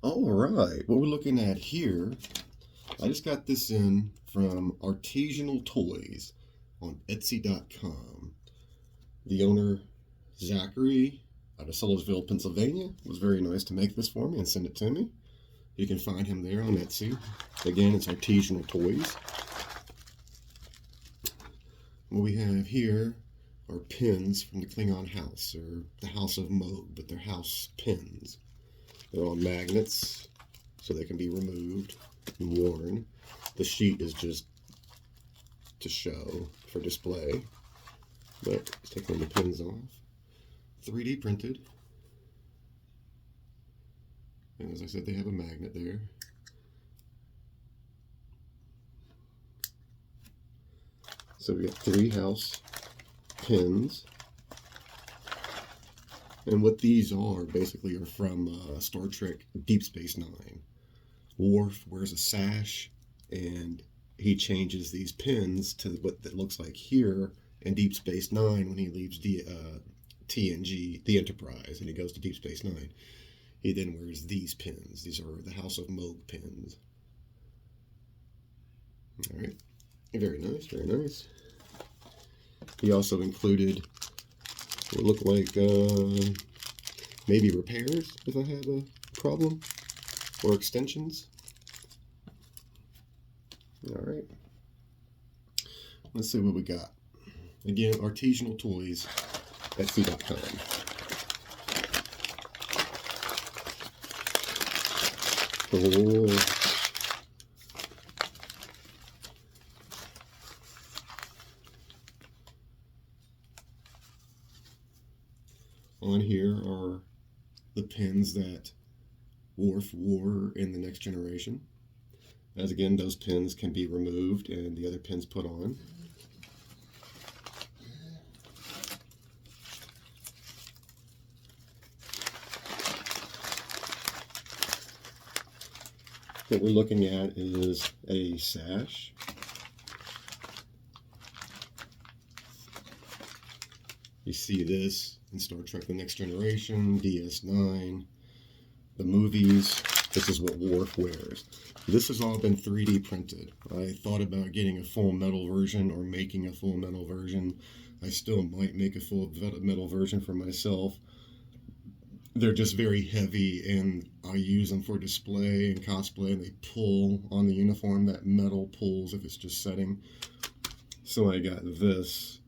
All right, what we're looking at here, I just got this in from Artisanal Toys on Etsy.com. The owner, Zachary, out of Sellersville, Pennsylvania, was very nice to make this for me and send it to me. You can find him there on Etsy. Again, it's Artisanal Toys. What we have here are pins from the Klingon house, or the House of Moog, but they're house pins. They're on magnets, so they can be removed and worn. The sheet is just to show for display, but taking the pins off. 3D printed. And as I said, they have a magnet there. So we got 3 house pins. And what these are basically are from Star Trek Deep Space Nine. Worf wears a sash, and he changes these pins to what that looks like here in Deep Space Nine when he leaves the TNG, the Enterprise, and he goes to Deep Space Nine. He then wears these pins. These are the House of Moog pins. All right, very nice, very nice. He also included what look like maybe repairs if I have a problem, or extensions. All right, let's see what we got. Again, Artisanal Toys, Etsy.com. Oh. On here are the pins that Worf wore in The Next Generation. As again, those pins can be removed and the other pins put on. What we're looking at is a sash. You see this in Star Trek The Next Generation, DS9, the movies. This is what Worf wears. This has all been 3D printed. I thought about getting a full metal version or making a full metal version. I still might make a full metal version for myself. They're just very heavy, and I use them for display and cosplay, and they pull on the uniform. That metal pulls if it's just setting. So I got this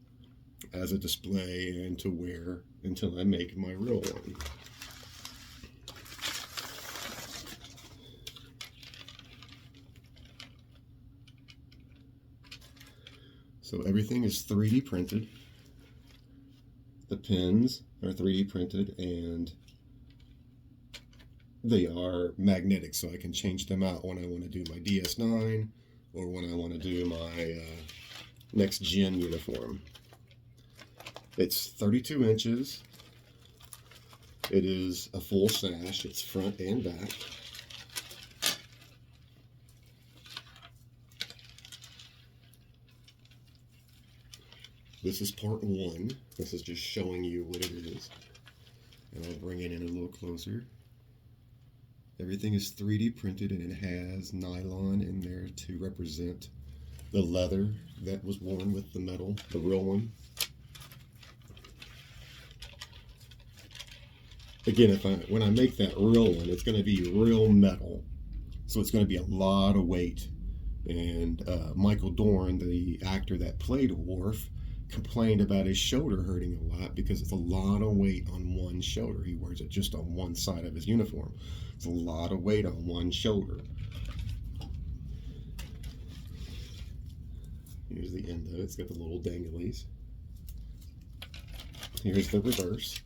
as a display and to wear until I make my real one. So everything is 3D printed. The pins are 3D printed, and they are magnetic, so I can change them out when I want to do my DS9 or when I want to do my next gen uniform. It's 32 inches. It is a full sash. It's front and back. This is part 1. This is just showing you what it is. And I'll bring it in a little closer. Everything is 3D printed, and it has nylon in there to represent the leather that was worn with the metal, the real one. Again, when I make that real one, it's going to be real metal, so it's going to be a lot of weight. And Michael Dorn, the actor that played Worf, complained about his shoulder hurting a lot because it's a lot of weight on one shoulder. He wears it just on one side of his uniform. It's a lot of weight on one shoulder. Here's the end of it. It's got the little danglies. Here's the reverse.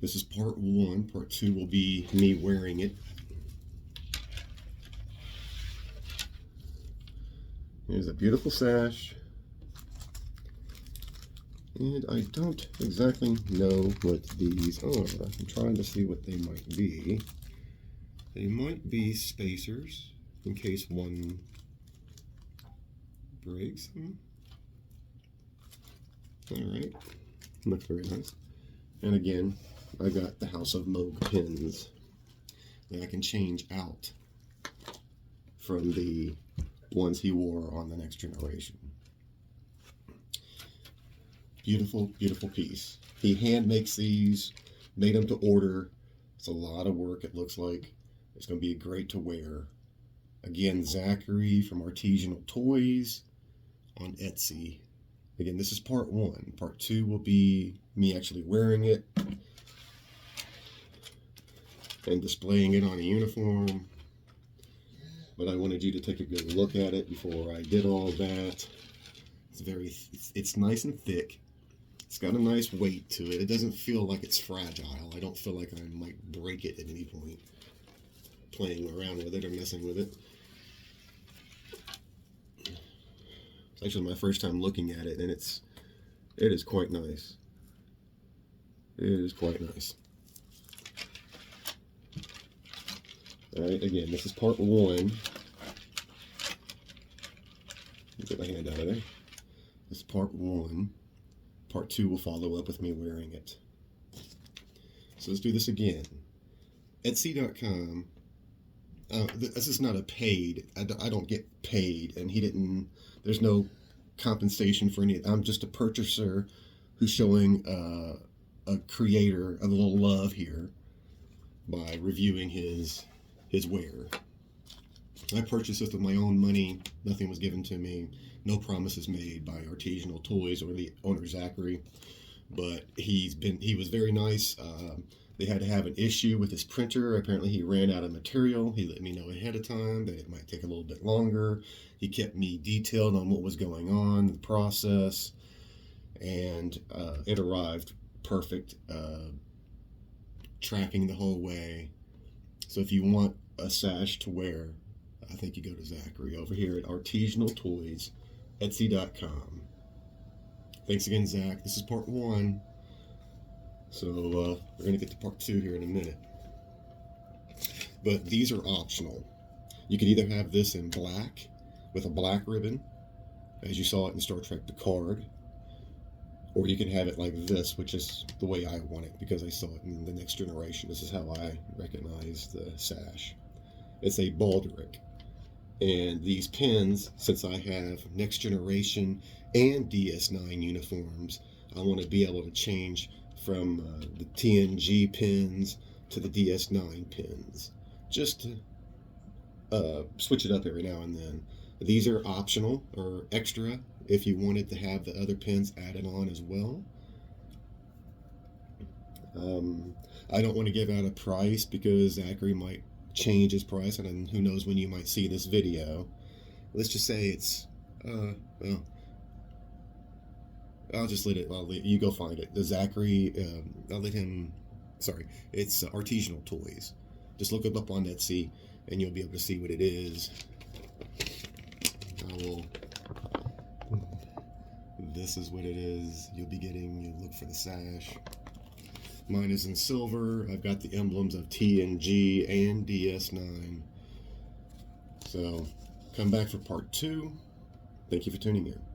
This is part 1. Part 2 will be me wearing it. Here's a beautiful sash. And I don't exactly know what these are. I'm trying to see what they might be. They might be spacers in case one breaks. Alright. Looks very nice. And again, I got the House of Moog pins that I can change out from the ones he wore on the Next Generation. Beautiful, beautiful piece. He hand makes these, made them to order. It's a lot of work, it looks like. It's going to be great to wear. Again, Zachary from Artisanal Toys on Etsy. Again, this is part 1. Part 2 will be me actually wearing it and displaying it on a uniform. But I wanted you to take a good look at it before I did all that. It's nice and thick. It's got a nice weight to it. It doesn't feel like it's fragile. I don't feel like I might break it at any point playing around with it or messing with it. It's actually my first time looking at it, and it is quite nice. It is quite nice. Alright, again, this is part 1. Get my hand out of there. This is part 1. Part 2 will follow up with me wearing it. So let's do this again. Etsy.com. This is not a paid. I don't get paid, and he didn't. There's no compensation for any. I'm just a purchaser who's showing a creator a little love here by reviewing his wear. I purchased this with my own money. Nothing was given to me. No promises made by Artisanal Toys or the owner Zachary. But he was very nice. They had to have an issue with his printer. Apparently he ran out of material. He let me know ahead of time that it might take a little bit longer. He kept me detailed on what was going on, the process, and it arrived perfect, tracking the whole way. So if you want a sash to wear, I think you go to Zachary over here at Artisanal Toys, Etsy.com. Thanks again, Zach. This is part 1. So we're going to get to part 2 here in a minute. But these are optional. You could either have this in black with a black ribbon, as you saw it in Star Trek Picard, or you can have it like this, which is the way I want it because I saw it in the Next Generation. This is how I recognize the sash. It's a Baldric. And these pins, since I have Next Generation and DS9 uniforms, I want to be able to change from the TNG pins to the DS9 pins, just to switch it up every now and then. These are optional or extra if you wanted to have the other pins added on as well. I don't want to give out a price because Zachary might change his price, and then who knows when you might see this video. Let's just say it's well, I'll just let you go find it. The Zachary, I'll let him. Sorry, it's Artisanal Toys. Just look it up on Etsy, and you'll be able to see what it is. This is what it is. You'll be getting. You look for the sash. Mine is in silver. I've got the emblems of TNG and DS9. So, come back for part 2. Thank you for tuning in.